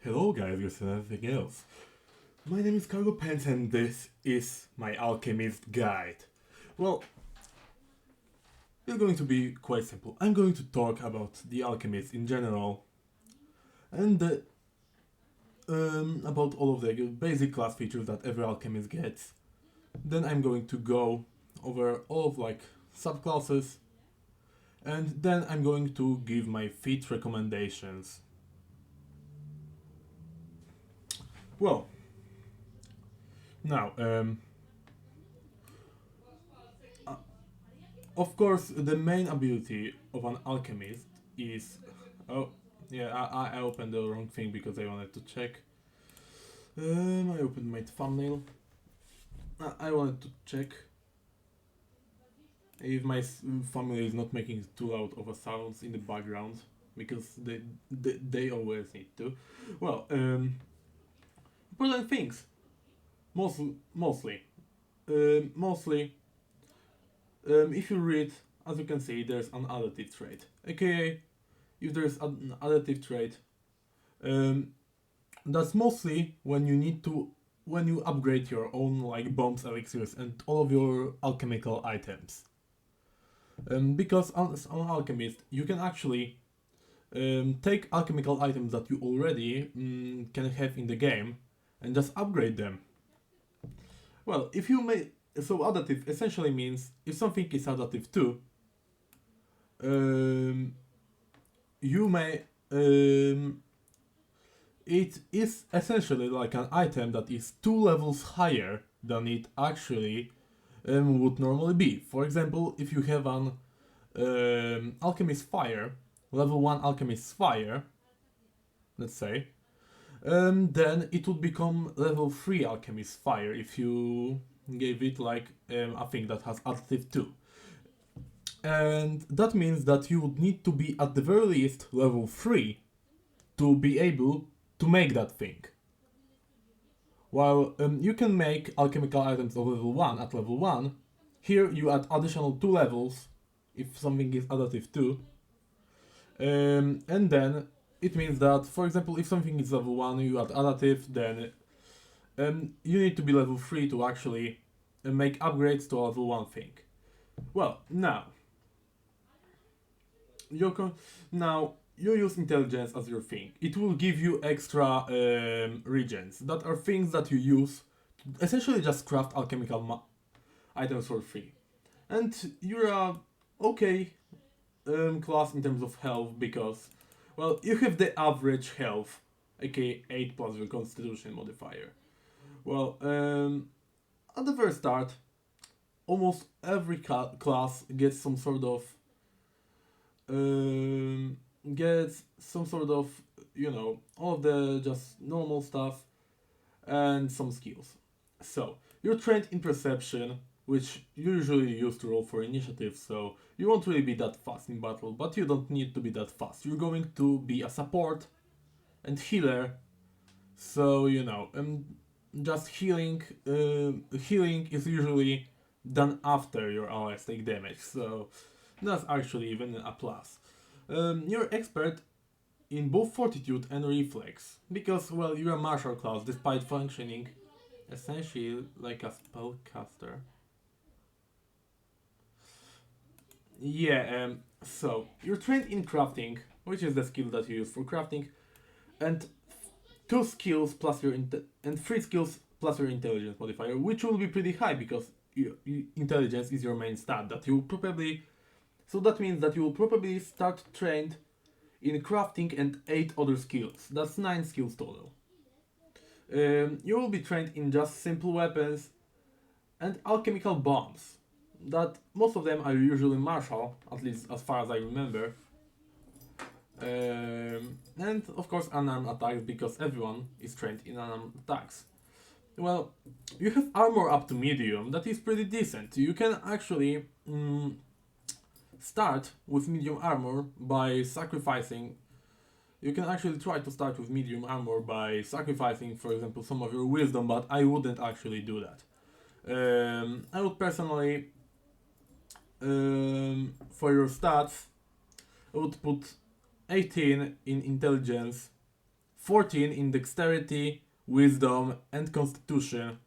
Hello guys, this and everything else. My name is Cargouide and this is my Alchemist guide. Well, it's going to be quite simple. I'm going to talk about the Alchemist in general and about all of the basic class features that every Alchemist gets. Then I'm going to go over all of subclasses and then I'm going to give my feat recommendations. Well, now, uh, of course, the main ability of an alchemist is. Oh, yeah, I opened the wrong thing because I wanted to check. I opened my thumbnail. I wanted to check if my family is not making too loud of a sounds in the background because they always need to. Well, important things. Mostly. Mostly, if you read, as you can see, there's an additive trait. AKA, if there's an additive trait, that's mostly when you upgrade your own bombs, elixirs, and all of your alchemical items. Because as an alchemist, you can actually take alchemical items that you already can have in the game and just upgrade them. Well, if you may, so additive essentially means if something is additive too, you may, it is essentially like an item that is 2 levels higher than it actually would normally be. For example, if you have an Alchemist Fire, level 1 Alchemist Fire, let's say, then it would become level 3 Alchemist Fire if you gave it a thing that has additive 2. And that means that you would need to be at the very least level 3 to be able to make that thing. While you can make alchemical items of level 1 at level 1, here you add additional 2 levels if something is additive 2. And then it means that, for example, if something is level 1, you add additive, then you need to be level 3 to actually make upgrades to a level 1 thing. Well, now you use intelligence as your thing. It will give you extra regens that are things that you use to essentially just craft alchemical items for free. And you're a okay class in terms of health because, well, you have the average health, aka 8 plus your constitution modifier. Well, at the very start, almost every class gets some sort of all of the just normal stuff and some skills. So you're trained in perception, which you usually use to roll for initiative, so you won't really be that fast in battle, but you don't need to be that fast. You're going to be a support and healer, so just healing. Healing is usually done after your allies take damage, so that's actually even a plus. You're expert in both fortitude and reflex, because, well, you're a martial class despite functioning essentially like a spellcaster. Yeah, so you're trained in crafting, which is the skill that you use for crafting, and 2 skills plus and 3 skills plus your intelligence modifier, which will be pretty high because intelligence is your main stat that you probably. So that means that you will probably start trained in crafting and 8 other skills. That's 9 skills total. You will be trained in just simple weapons and alchemical bombs. That most of them are usually martial, at least as far as I remember. And of course unarmed attacks because everyone is trained in unarmed attacks. Well, you have armor up to medium, that is pretty decent. You can actually start with medium armor by sacrificing. You can actually try to start with medium armor by sacrificing, for example, some of your wisdom, but I wouldn't actually do that. I would personally, for your stats, I would put 18 in intelligence, 14 in dexterity, wisdom, and constitution.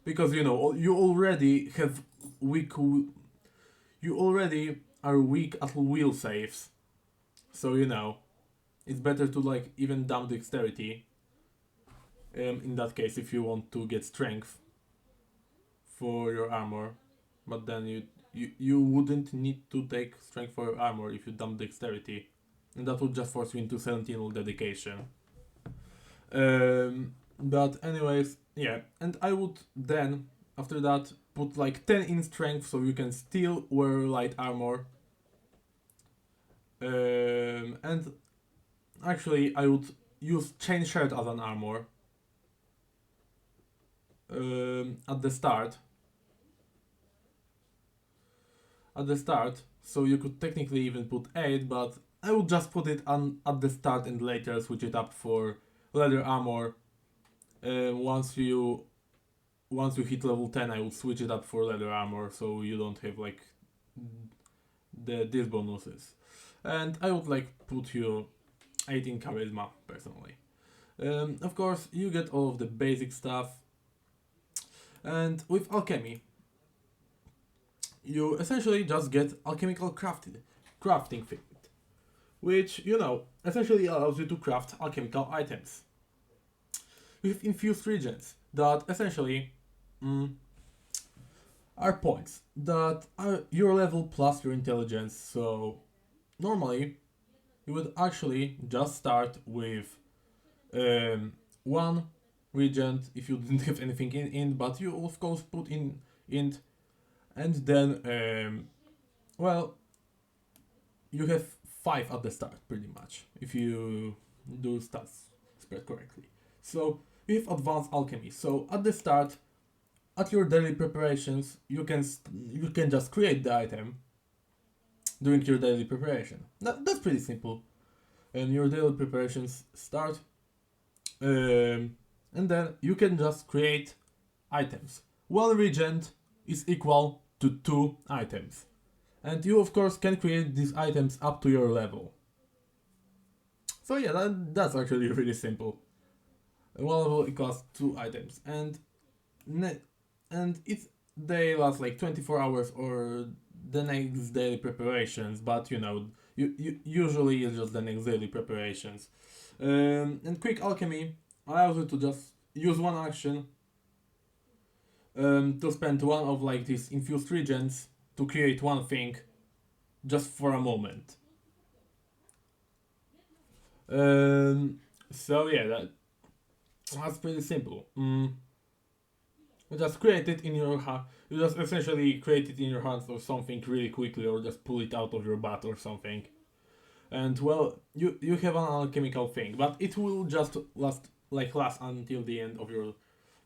Because you already have weak. You already are weak at will saves. So it's better to like even dump dexterity. In that case, if you want to get strength for your armor, but then you wouldn't need to take strength for your armor if you dump dexterity, and that would just force you into 17 or dedication. But anyways, yeah, and I would then after that put like 10 in strength so you can still wear light armor. And actually I would use chain shirt as an armor at the start. So you could technically even put 8, but I would just put it on at the start and later switch it up for leather armor. Once you hit level 10, I would switch it up for leather armor, so you don't have like these bonuses. And I would like put you 8 in charisma personally. Of course, you get all of the basic stuff. And with alchemy, you essentially just get alchemical crafting thing, which essentially allows you to craft alchemical items. You have infused regions that essentially are points that are your level plus your intelligence. So normally you would actually just start with one regent if you didn't have anything in, but you of course put in int, and then well, you have 5 at the start pretty much if you do stats spread correctly. So you have advanced alchemy. So at the start, at your daily preparations, you can just create the item during your daily preparation. That's pretty simple. And your daily preparations start, and then you can just create items. 1 regent is equal to 2 items. And you of course can create these items up to your level. So yeah, that's actually really simple. 1 level equals 2 items, and they last like 24 hours or the next daily preparations, but you usually it's just the next daily preparations. And quick alchemy allows you to just use 1 action to spend 1 of like these infused regents to create 1 thing just for a moment. So yeah, that's pretty simple. You just create it in your hand. You just essentially create it in your hands or something really quickly, or just pull it out of your butt or something. And well, you have an alchemical thing, but it will just last until the end of your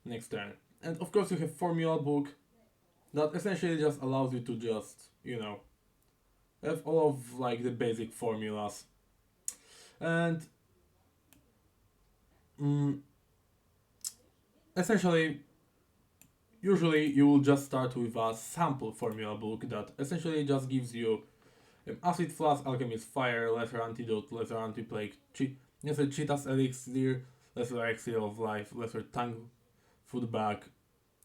next turn. And of course you have formula book that essentially just allows you to just have all of like the basic formulas. And essentially, usually you will just start with a sample formula book that essentially just gives you acid flask, alchemist fire, lesser antidote, lesser anti-plague, lesser cheetah's elixir, lesser elixir of life, lesser tongue food bag,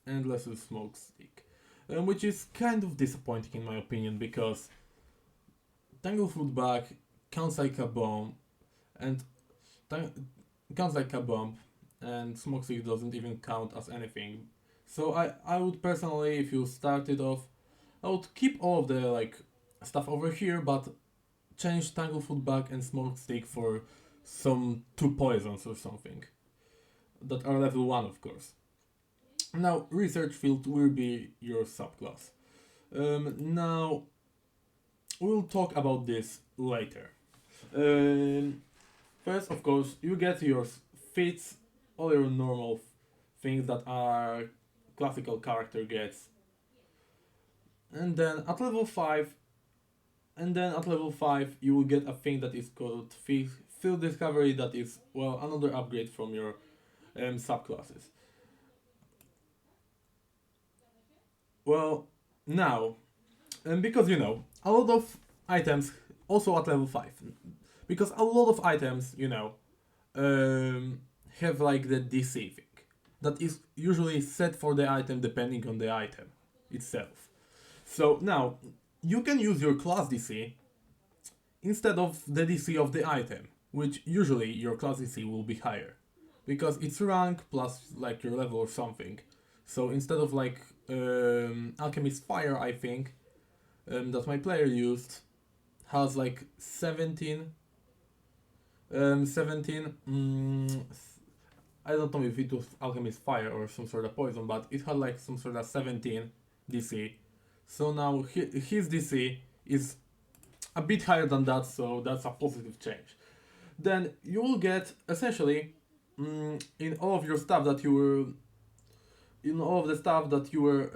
and lesser smoke stick. Which is kind of disappointing in my opinion, because Tangle Food Bag counts like a bomb, and counts like a bomb, and Smoke Stick doesn't even count as anything. So I would personally, if you started off, I would keep all of the like stuff over here, but change Tangle Food Bag and Smoke Stick for some 2 poisons or something that are level 1, of course. Now, research field will be your subclass. Now, we'll talk about this later. First, of course, you get your feats, all your normal things that our classical character gets. And then at level 5, you will get a thing that is called Field Discovery, that is, well, another upgrade from your subclasses. Well, now, because a lot of items also at level 5, because a lot of items, um, have like the DC thing that is usually set for the item depending on the item itself. So now you can use your class DC instead of the DC of the item, which usually your class DC will be higher because it's rank plus like your level or something. So instead of like Alchemist Fire, I think that my player used has like 17. 17. I don't know if it was Alchemist Fire or some sort of poison, but it had like some sort of 17 DC. So now his DC is a bit higher than that, so that's a positive change. Then you will get essentially in all of your stuff that you were in all of the stuff that you were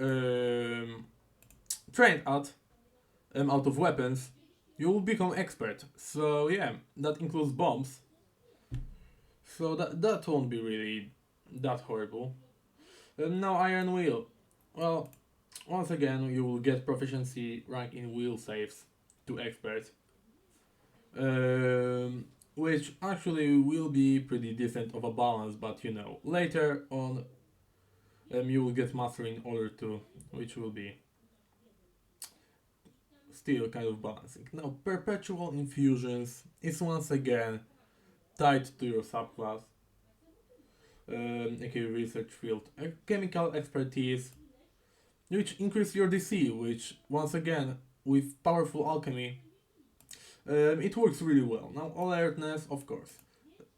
trained at out of weapons, you will become expert. So yeah, that includes bombs. So that won't be really that horrible. Now Iron Wheel. Well, once again you will get proficiency rank in wheel saves to expert. Which actually will be pretty decent of a balance, but you know, later on you will get master in order to, which will be still kind of balancing. Now, perpetual infusions is once again tied to your subclass, aka research field, chemical expertise, which increase your DC, which once again with powerful alchemy, it works really well. Now, alertness, of course,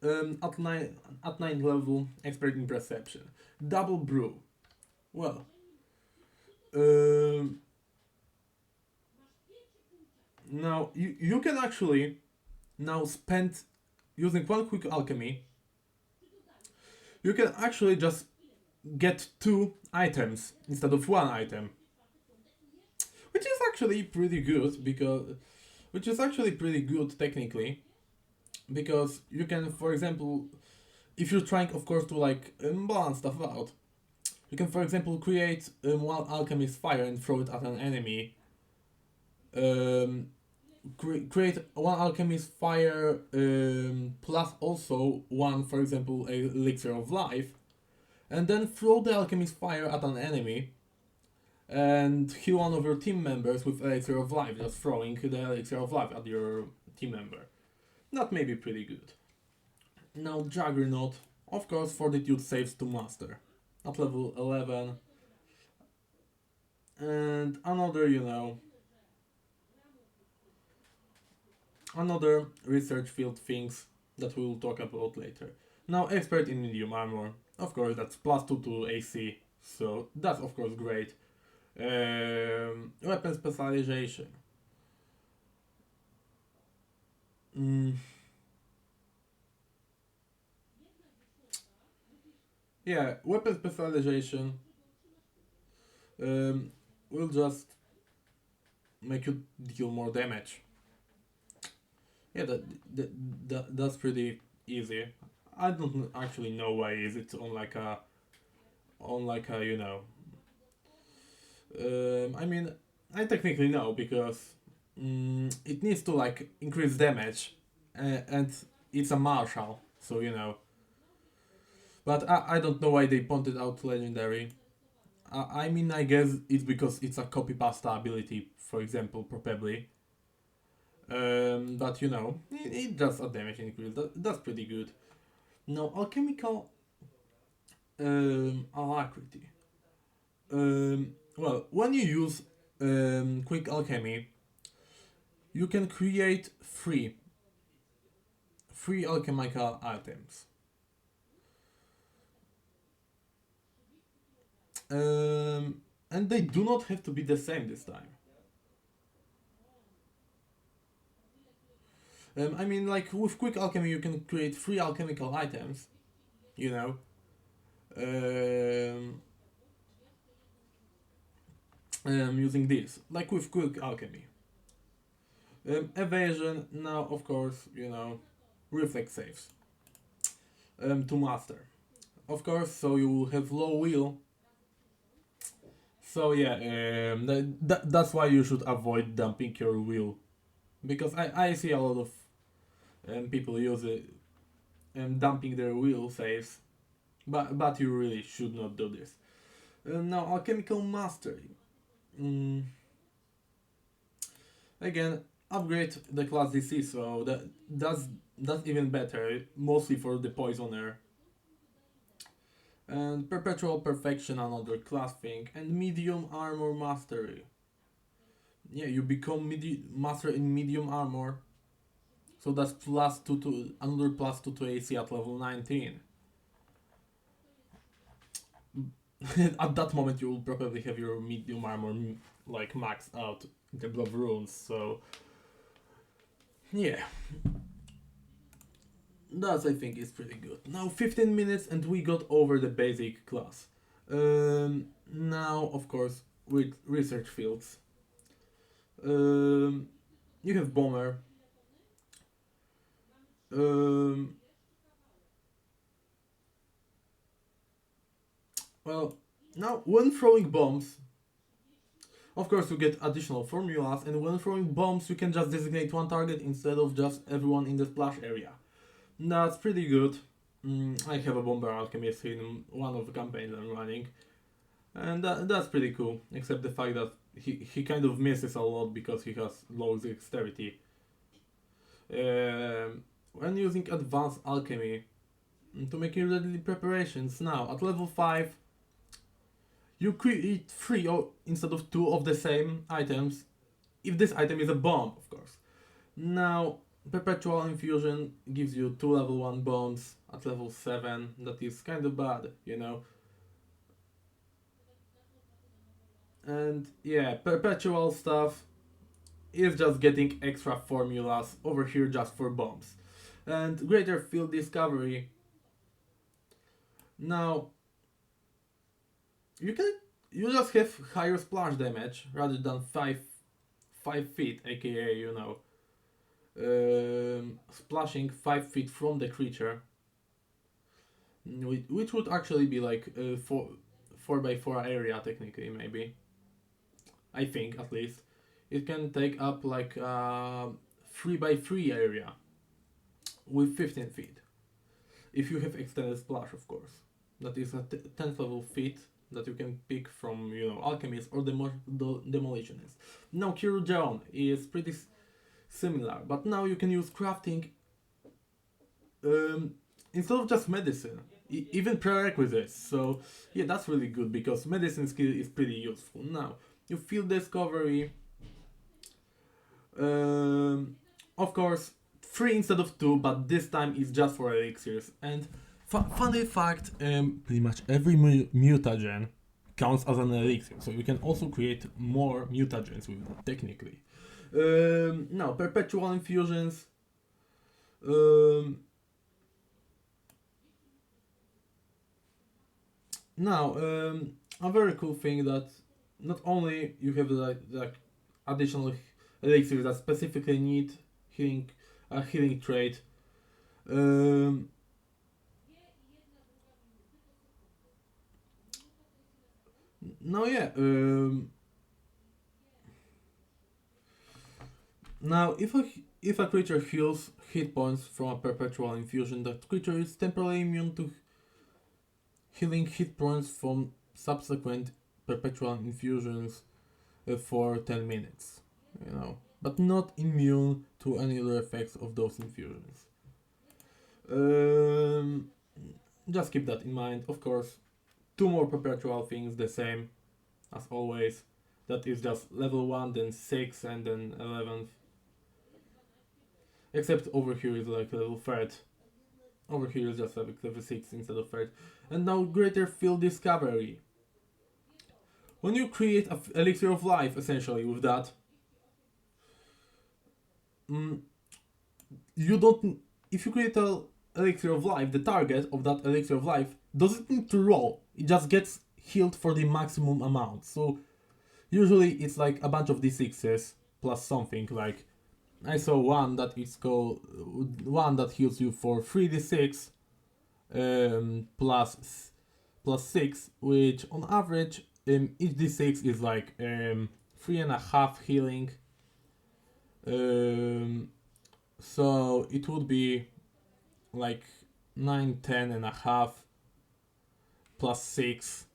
at 9 level, expert in perception, double brew. Well, um, now you can actually now spend using one quick alchemy. You can actually just get 2 items instead of 1 item, which is actually pretty good because which is actually pretty good technically because you can, for example, if you're trying, of course, to like balance stuff out, you can, for example, create one alchemist fire and throw it at an enemy. Create one alchemist fire plus also one, for example, elixir of life, and then throw the alchemist fire at an enemy and heal one of your team members with elixir of life, just throwing the elixir of life at your team member. That may be pretty good. Now Juggernaut, of course, fortitude saves to master at level 11, and another, you know, another research field things that we will talk about later. Now expert in medium armor, of course that's +2 to AC, so that's of course great. Weapon specialization. Yeah, weapon specialization will just make you deal more damage. Yeah, that's pretty easy. I don't actually know why is it on like a you know. I mean, I technically know because it needs to like increase damage, and it's a martial, so you know. But I don't know why they pointed out legendary. I mean, I guess it's because it's a copy pasta ability, for example, probably. But you know, it does a damage increase. That's pretty good. Now, alchemical alacrity. Well, when you use quick alchemy, you can create free alchemical items. And they do not have to be the same this time. I mean, like with quick alchemy, you can create free alchemical items, you know. Using this, like with quick alchemy. Evasion, now of course, you know, reflex saves. To master. Of course, so you will have low will. So yeah, that's why you should avoid dumping your will. Because I see a lot of people use it dumping their will saves, but you really should not do this. Now, alchemical mastery. Mm, Again, upgrade the class DC, so that's even better, mostly for the poisoner. And perpetual perfection, another class thing, and medium armor mastery. Yeah, you become master in medium armor, so that's plus two to another plus two to AC at level 19. At that moment, you will probably have your medium armor like maxed out in terms of runes. So yeah, that I think is pretty good. Now 15 minutes and we got over the basic class. Now of course with research fields. Um, you have bomber. Um, well, now when throwing bombs, of course you get additional formulas, and when throwing bombs you can just designate one target instead of just everyone in the splash area. That's pretty good. I have a bomber alchemist in one of the campaigns I'm running, and that's pretty cool. Except the fact that he kind of misses a lot because he has low dexterity. When using advanced alchemy to make your deadly preparations, now at level 5 you create 3 or instead of 2 of the same items if this item is a bomb, of course. Now perpetual infusion gives you 2 level 1 bombs at level 7. That is kind of bad, you know. And yeah, perpetual stuff is just getting extra formulas over here just for bombs. And greater field discovery. Now you just have higher splash damage rather than 5 feet, aka splashing 5 feet from the creature, which would actually be like a 4x4 area technically, maybe. I think at least it can take up like 3x3 area with 15 feet if you have extended splash, of course. That is a 10th level feat that you can pick from Alchemist or Demolitionist. Now Kirurgeon is pretty similar, but now you can use crafting instead of just medicine, even prerequisites. So yeah, that's really good because medicine skill is pretty useful. Now you field discovery. Of course, 3 instead of 2, but this time it's just for elixirs. And funny fact, pretty much every mutagen counts as an elixir, so you can also create more mutagens with that, technically. Now, perpetual infusions. Now, a very cool thing that not only you have like additional elixirs that specifically need a healing trait. Now yeah. Now if a creature heals hit points from a perpetual infusion, that creature is temporarily immune to healing hit points from subsequent perpetual infusions for 10 minutes. But not immune to any other effects of those infusions. Just keep that in mind. Of course, 2 more perpetual things, the same as always. That is just level 1, then 6, and then 11th. Except over here is like level 3rd. Over here is just like level 6 instead of 3rd. And now greater field discovery. When you create an elixir of life, essentially, with that, you don't. If you create an elixir of life, the target of that elixir of life doesn't need to roll. It just gets healed for the maximum amount. So usually it's like a bunch of d6s plus something. Like I saw one that heals you for 3d6 plus 6, which on average each d6 is like 3.5 healing. So it would be like 9, 10 and a half plus 6,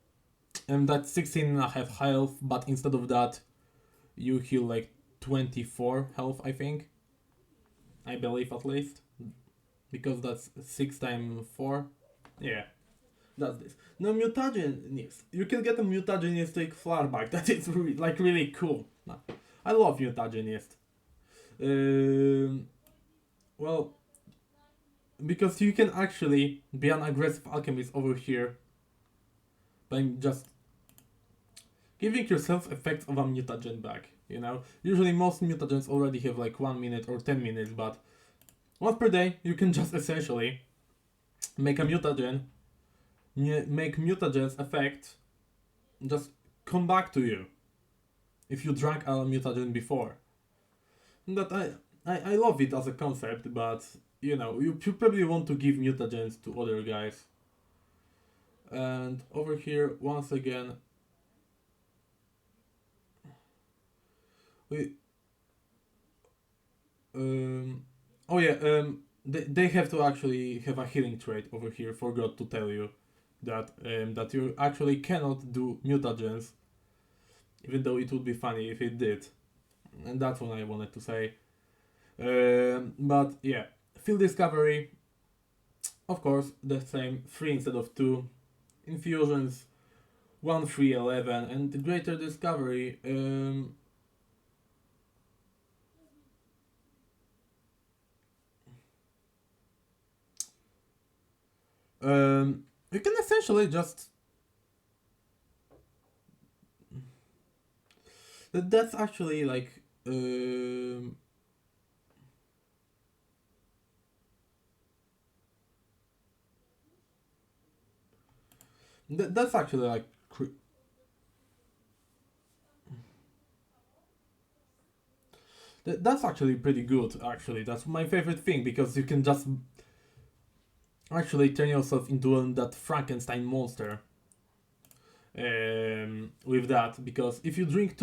and that's 16 and a half health, but instead of that you heal like 24 health, I think, I believe at least, because that's 6 times 4. Yeah, that's this. Now mutagenist, you can get a mutagenistic flashback that is really cool. I love mutagenist. Well, because you can actually be an aggressive alchemist over here by just giving yourself effects of a mutagen back, you know? Usually most mutagens already have like 1 minute or 10 minutes, but once per day you can just essentially make a mutagen, make mutagen's effect just come back to you if you drank a mutagen before. That I love it as a concept, but you know, you probably want to give mutagens to other guys. And over here, once again, we oh yeah, they have to actually have a healing trait over here. Forgot to tell you that that you actually cannot do mutagens, even though it would be funny if it did, and that's what I wanted to say. But yeah, field discovery, of course, the same 3 instead of 2. Infusions 1, 3, 11, and the greater discovery. You can essentially just. That's actually like. That's actually like. That's actually pretty good, actually. That's my favorite thing, because you can just actually turn yourself into that Frankenstein monster with that, because if you drink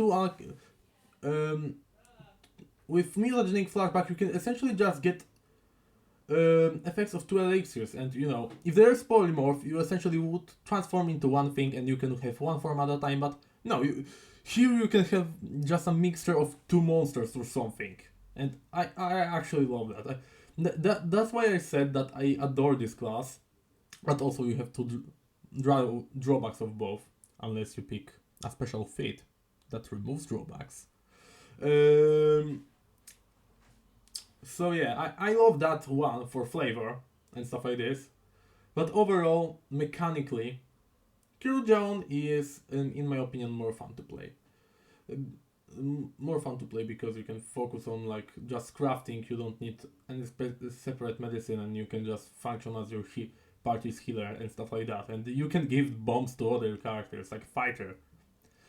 with mutagenic flashback, you can essentially just get effects of 2 elixirs, and you know, if there's polymorph, you essentially would transform into one thing and you can have one form at a time, but no, here you can have just a mixture of 2 monsters or something, and I actually love that. That's why I said that I adore this class, but also you have to drawbacks of both, unless you pick a special fate that removes drawbacks. So yeah, I love that one for flavor and stuff like this, but overall, mechanically, Kirilljohn is, in my opinion, more fun to play. More fun to play because you can focus on like just crafting. You don't need any separate medicine, and you can just function as your party's healer and stuff like that. And you can give bombs to other characters, like fighter.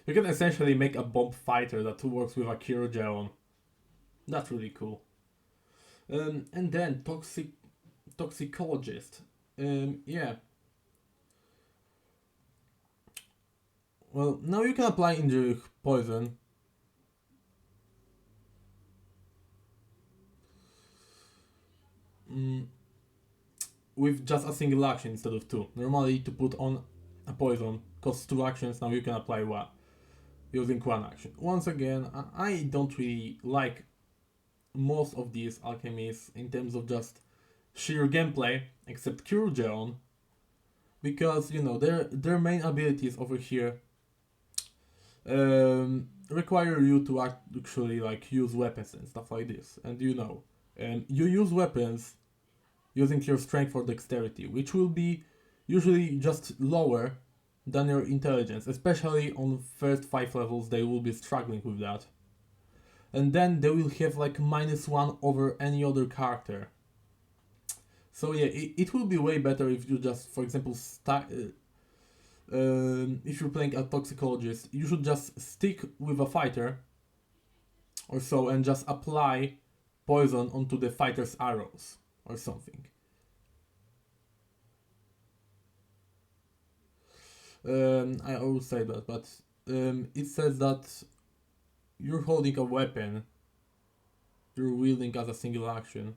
You can essentially make a bomb fighter that works with a Kirilljohn. That's really cool. And then toxicologist. Yeah. Well, now you can apply injury poison. With just a single action instead of 2. Normally, to put on a poison costs 2 actions. Now you can apply 1 using 1 action. Once again, I don't really like most of these alchemists in terms of just sheer gameplay, except Kirilljohn, because you know their main abilities over here require you to actually like use weapons and stuff like this, and you know, you use weapons using your strength or dexterity, which will be usually just lower than your intelligence, especially on first 5 levels. They will be struggling with that, and then they will have like -1 over any other character. So yeah, it will be way better if you just, for example, if you're playing a toxicologist, you should just stick with a fighter or so and just apply poison onto the fighter's arrows or something. I always say that, but it says that you're holding a weapon, you're wielding as a single action.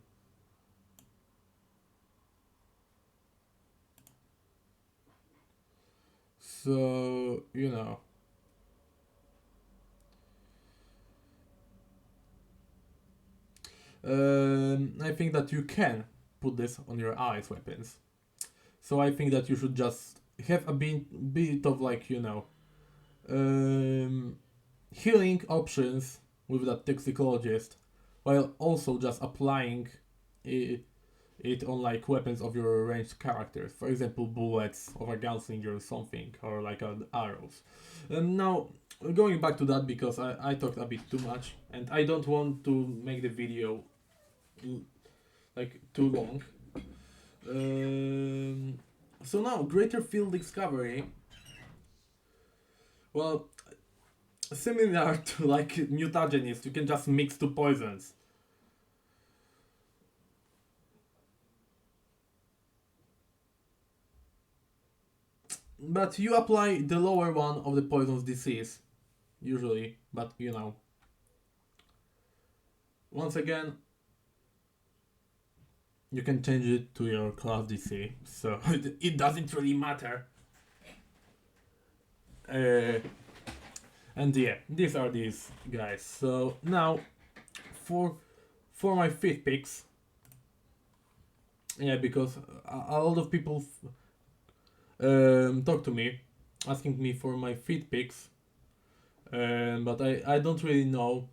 So, you know. I think that you can put this on your allies' weapons. So I think that you should just have a bit of like, you know, healing options with that toxicologist, while also just applying it on like weapons of your ranged characters. For example, bullets of a gunslinger or something, or like arrows. Now, going back to that because I talked a bit too much, and I don't want to make the video like too long. So now, greater field discovery. Well, similar to like mutagenist, you can just mix two poisons. But you apply the lower one of the poison's disease, usually, but you know. Once again, you can change it to your class DC, so it doesn't really matter. And yeah, these are these guys. So now, for my fifth picks, yeah, because a lot of people talk to me, asking me for my fifth picks, but I don't really know.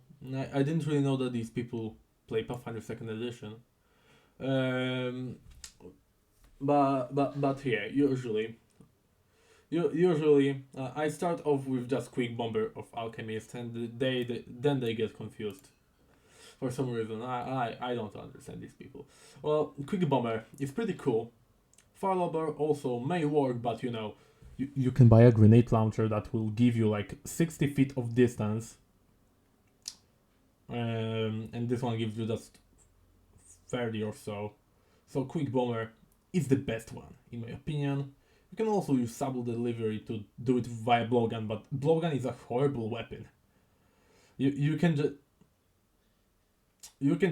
I didn't really know that these people play Pathfinder Second Edition. But yeah, usually I start off with just quick bomber of Alchemist, and then they get confused for some reason. I don't understand these people. Well, quick bomber is pretty cool. Firelobber also may work, but you know, you can buy a grenade launcher that will give you like 60 feet of distance, and this one gives you just 30 or so. So quick bomber is the best one in my opinion. You can also use sable delivery to do it via blowgun, but blowgun is a horrible weapon. You can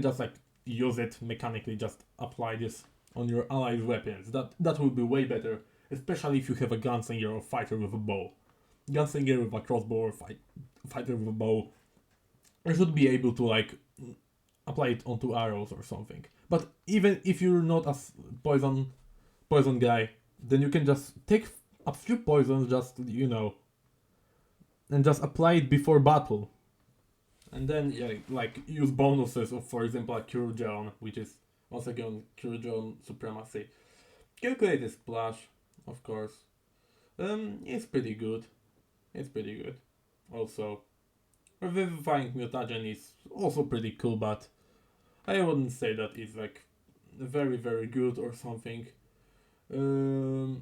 just like use it mechanically, just apply this on your allied weapons. That would be way better, especially if you have a gunslinger or fighter with a bow. Gunslinger with a crossbow or fighter with a bow, you should be able to like apply it onto arrows or something. But even if you're not a poison guy, then you can just take a few poisons, just you know, and just apply it before battle. And then yeah, like use bonuses of, for example, a Cure John, which is once again Cure John supremacy. Calculated splash, of course. It's pretty good. It's pretty good. Also, revivifying mutagen is also pretty cool, but I wouldn't say that it's like very good or something. Now,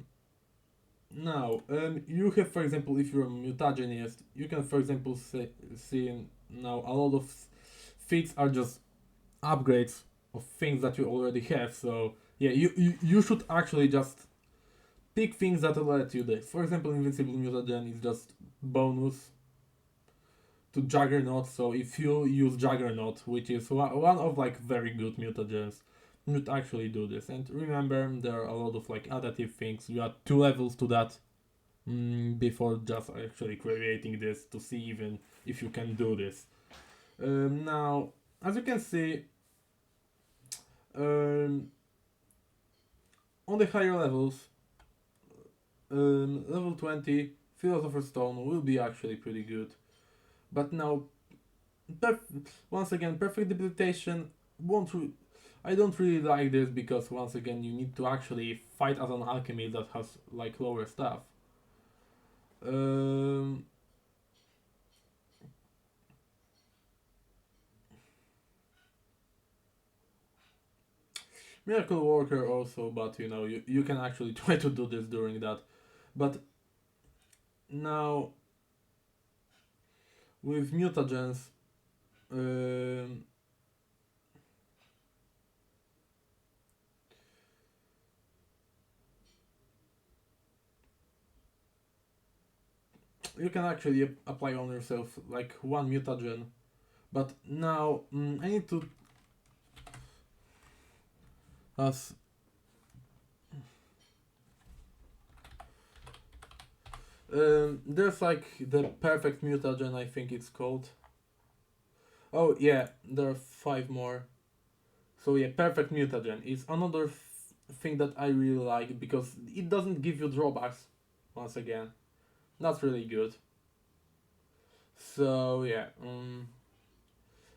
you have, for example, if you're a mutagenist, you can, for example, see now a lot of feats are just upgrades of things that you already have. So yeah, you should actually just pick things that let you this. For example, invincible mutagen is just bonus to Juggernaut. So if you use Juggernaut, which is one of like very good mutagens, you would actually do this. And remember, there are a lot of like additive things. You add 2 levels to that before just actually creating this to see even if you can do this. Now, as you can see, on the higher levels, level 20, Philosopher's Stone will be actually pretty good. But now, once again, Perfect Debilitation won't. I don't really like this because once again, you need to actually fight as an alchemist that has like lower stuff. Miracle Worker also, but you know, you can actually try to do this during that. But now, with mutagens, you can actually apply on yourself like one mutagen. But now, I need to There's like the perfect mutagen, I think it's called. Oh yeah, there are 5 more. So yeah, perfect mutagen is another thing that I really like because it doesn't give you drawbacks. Once again, that's really good. So yeah,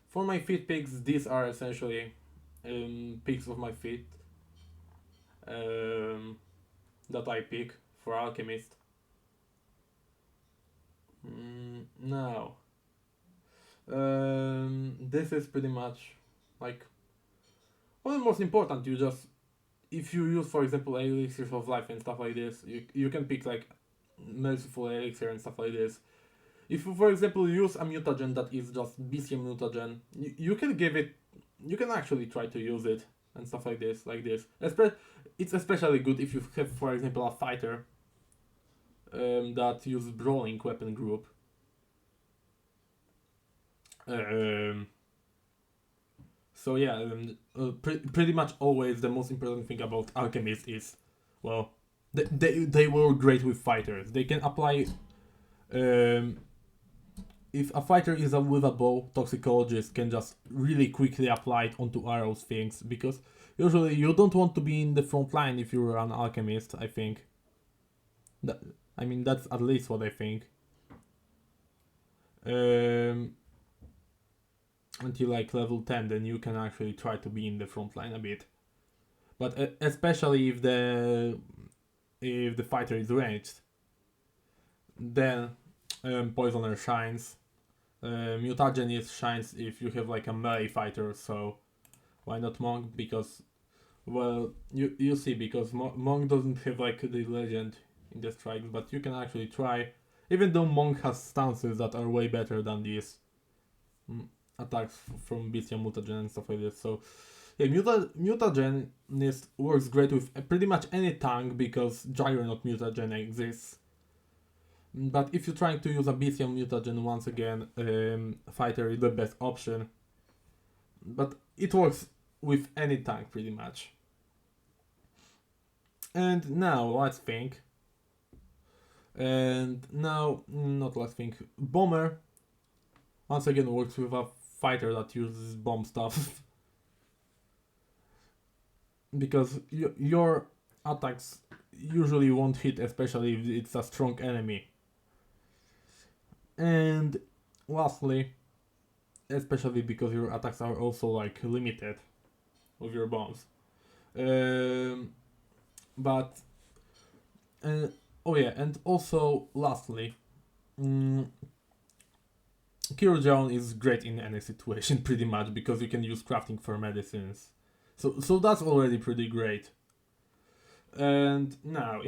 for my feat picks, these are essentially picks of my feat um, that I pick for Alchemist. Now, this is pretty much like one of the most important. You just if you use, for example, elixirs of life and stuff like this, you can pick like merciful elixir and stuff like this. If you, for example, use a mutagen that is just bestial mutagen, you can give it, you can actually try to use it and stuff like this, It's especially good if you have, for example, a fighter that uses brawling weapon group. Um, so yeah, pretty much always the most important thing about Alchemist is, well, they work great with fighters. They can apply. If a fighter is with a bow, toxicologist can just really quickly apply it onto arrows things because usually you don't want to be in the front line if you're an alchemist. I think. That, I mean that's at least what I think. Until like level 10, then you can actually try to be in the front line a bit. But especially if the fighter is ranged, then poisoner shines. Mutagen shines if you have like a melee fighter, so why not monk? Because well, you see, because monk doesn't have like the legend in the strikes, but you can actually try. Even though monk has stances that are way better than these attacks from bestial mutagen and stuff like this. So yeah, mutagen works great with pretty much any tank because Juggernaut mutagen exists. But if you're trying to use a bestial mutagen, once again, fighter is the best option. But it works with any tank pretty much. And now let's think. And now, not let's think. Bomber once again works with a fighter that uses bomb stuff. Because your attacks usually won't hit, especially if it's a strong enemy. And lastly, especially because your attacks are also like limited with your bombs. But oh yeah, and also lastly, Kirurgion is great in any situation pretty much because you can use crafting for medicines. So that's already pretty great. And now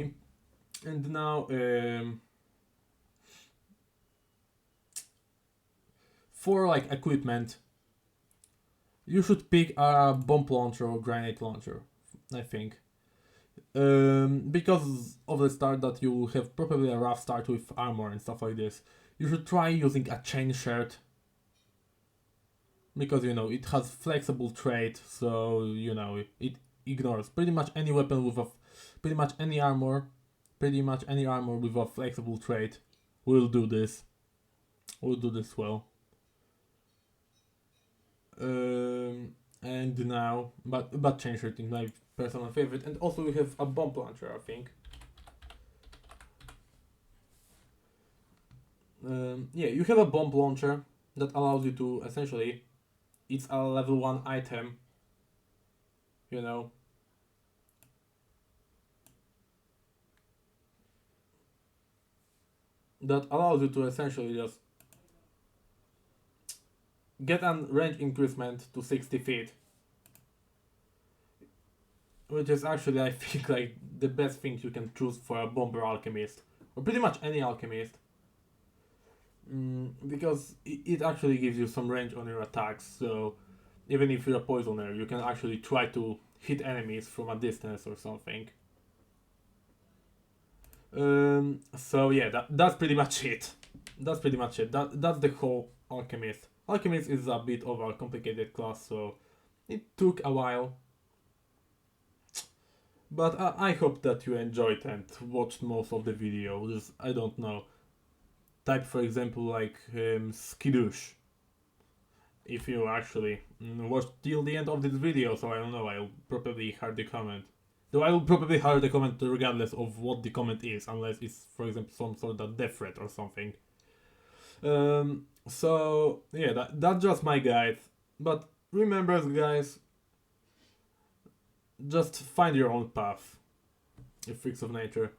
for like equipment, you should pick a bomb launcher or grenade launcher, I think. Because of the start that you have probably a rough start with armor and stuff like this, you should try using a chain shirt. Because it has flexible trait, so it ignores pretty much any weapon with pretty much any armor with a flexible trait will do this. Will do this well. And now, but chain shirt is my personal favorite, and also we have a bomb launcher, I think. Yeah, you have a bomb launcher that allows you to essentially, it's a level 1 item, that allows you to essentially just get a range increasement to 60 feet, which is actually, I think, like the best thing you can choose for a bomber alchemist, or pretty much any alchemist, because it actually gives you some range on your attacks. So even if you're a poisoner, you can actually try to hit enemies from a distance or something. So yeah, that's pretty much it. That's the whole alchemist. Alchemist is a bit of a complicated class, so it took a while. But I hope that you enjoyed and watched most of the video. Just, I don't know. Type for example like skidoosh if you actually watched till the end of this video, so I don't know, I'll probably hide the comment. Though I will probably hide the comment regardless of what the comment is, unless it's, for example, some sort of death threat or something. So, yeah, that's just my guide. But remember, guys, just find your own path, you freaks of nature.